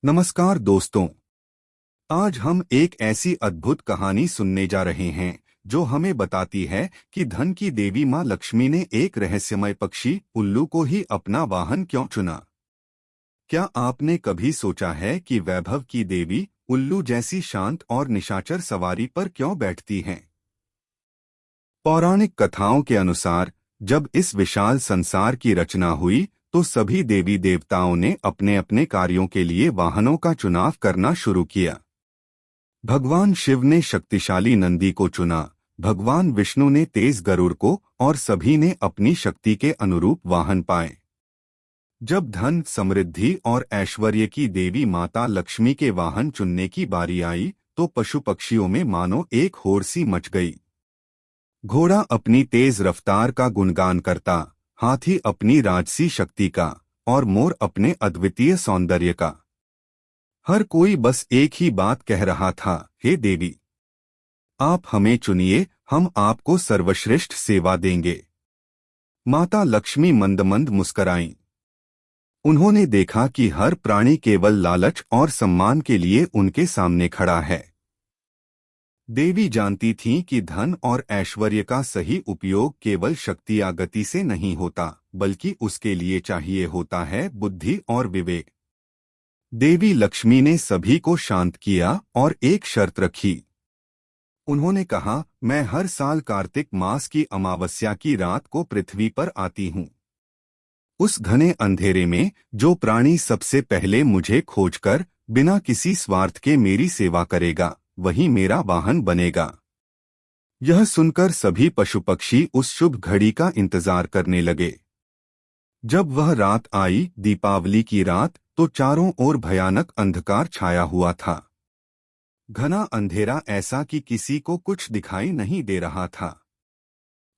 नमस्कार दोस्तों। आज हम एक ऐसी अद्भुत कहानी सुनने जा रहे हैं जो हमें बताती है कि धन की देवी माँ लक्ष्मी ने एक रहस्यमय पक्षी उल्लू को ही अपना वाहन क्यों चुना। क्या आपने कभी सोचा है कि वैभव की देवी उल्लू जैसी शांत और निशाचर सवारी पर क्यों बैठती हैं? पौराणिक कथाओं के अनुसार जब इस विशाल संसार की रचना हुई तो सभी देवी देवताओं ने अपने अपने कार्यों के लिए वाहनों का चुनाव करना शुरू किया। भगवान शिव ने शक्तिशाली नंदी को चुना, भगवान विष्णु ने तेज गरुड़ को और सभी ने अपनी शक्ति के अनुरूप वाहन पाए। जब धन, समृद्धि और ऐश्वर्य की देवी माता लक्ष्मी के वाहन चुनने की बारी आई तो पशु पक्षियों में मानो एक होड़ सी मच गई। घोड़ा अपनी तेज रफ्तार का गुणगान करता, हाथी अपनी राजसी शक्ति का और मोर अपने अद्वितीय सौंदर्य का। हर कोई बस एक ही बात कह रहा था, हे देवी, आप हमें चुनिए, हम आपको सर्वश्रेष्ठ सेवा देंगे। माता लक्ष्मी मंद मंद मुस्कराईं। उन्होंने देखा कि हर प्राणी केवल लालच और सम्मान के लिए उनके सामने खड़ा है। देवी जानती थीं कि धन और ऐश्वर्य का सही उपयोग केवल शक्ति या गति से नहीं होता, बल्कि उसके लिए चाहिए होता है बुद्धि और विवेक। देवी लक्ष्मी ने सभी को शांत किया और एक शर्त रखी। उन्होंने कहा, मैं हर साल कार्तिक मास की अमावस्या की रात को पृथ्वी पर आती हूँ। उस घने अंधेरे में जो प्राणी सबसे पहले मुझे खोजकर बिना किसी स्वार्थ के मेरी सेवा करेगा, वही मेरा वाहन बनेगा। यह सुनकर सभी पशु पक्षी उस शुभ घड़ी का इंतजार करने लगे। जब वह रात आई, दीपावली की रात, तो चारों ओर भयानक अंधकार छाया हुआ था। घना अंधेरा ऐसा कि किसी को कुछ दिखाई नहीं दे रहा था।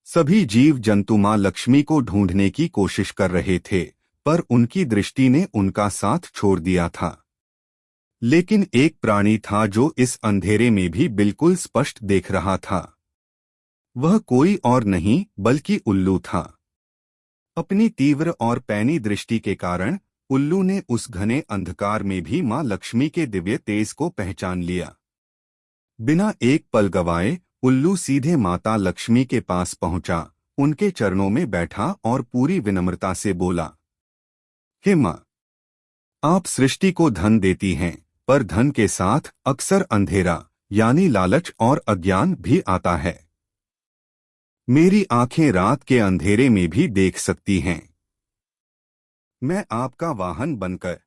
सभी जीव जंतु मां लक्ष्मी को ढूंढने की कोशिश कर रहे थे, पर उनकी दृष्टि ने उनका साथ छोड़ दिया था। लेकिन एक प्राणी था जो इस अंधेरे में भी बिल्कुल स्पष्ट देख रहा था। वह कोई और नहीं बल्कि उल्लू था। अपनी तीव्र और पैनी दृष्टि के कारण उल्लू ने उस घने अंधकार में भी मां लक्ष्मी के दिव्य तेज को पहचान लिया। बिना एक पल गवाए उल्लू सीधे माता लक्ष्मी के पास पहुंचा, उनके चरणों में बैठा और पूरी विनम्रता से बोला, हे मां, आप सृष्टि को धन देती हैं, पर धन के साथ अक्सर अंधेरा यानी लालच और अज्ञान भी आता है। मेरी आंखें रात के अंधेरे में भी देख सकती हैं। मैं आपका वाहन बनकर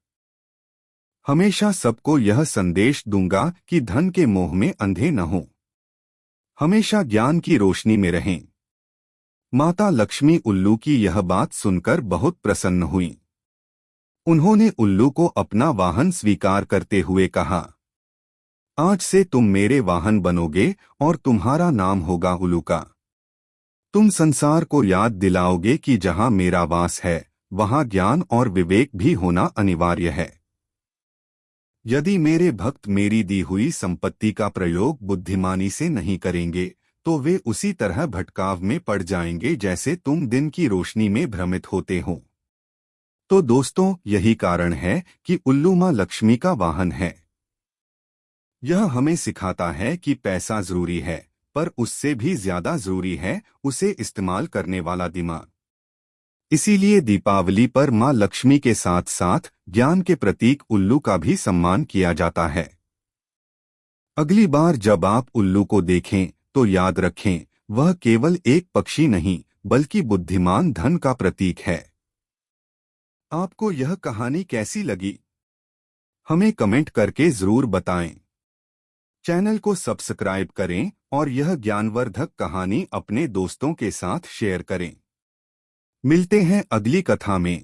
हमेशा सबको यह संदेश दूंगा कि धन के मोह में अंधे न हों, हमेशा ज्ञान की रोशनी में रहें। माता लक्ष्मी उल्लू की यह बात सुनकर बहुत प्रसन्न हुई। उन्होंने उल्लू को अपना वाहन स्वीकार करते हुए कहा, आज से तुम मेरे वाहन बनोगे और तुम्हारा नाम होगा उल्लूका। तुम संसार को याद दिलाओगे कि जहां मेरा वास है वहां ज्ञान और विवेक भी होना अनिवार्य है। यदि मेरे भक्त मेरी दी हुई संपत्ति का प्रयोग बुद्धिमानी से नहीं करेंगे तो वे उसी तरह भटकाव में पड़ जाएंगे जैसे तुम दिन की रोशनी में भ्रमित होते हो। तो दोस्तों, यही कारण है कि उल्लू मां लक्ष्मी का वाहन है। यह हमें सिखाता है कि पैसा जरूरी है, पर उससे भी ज्यादा जरूरी है उसे इस्तेमाल करने वाला दिमाग। इसीलिए दीपावली पर मां लक्ष्मी के साथ साथ ज्ञान के प्रतीक उल्लू का भी सम्मान किया जाता है। अगली बार जब आप उल्लू को देखें तो याद रखें, वह केवल एक पक्षी नहीं बल्कि बुद्धिमान धन का प्रतीक है। आपको यह कहानी कैसी लगी? हमें कमेंट करके जरूर बताएं। चैनल को सब्सक्राइब करें और यह ज्ञानवर्धक कहानी अपने दोस्तों के साथ शेयर करें। मिलते हैं अगली कथा में।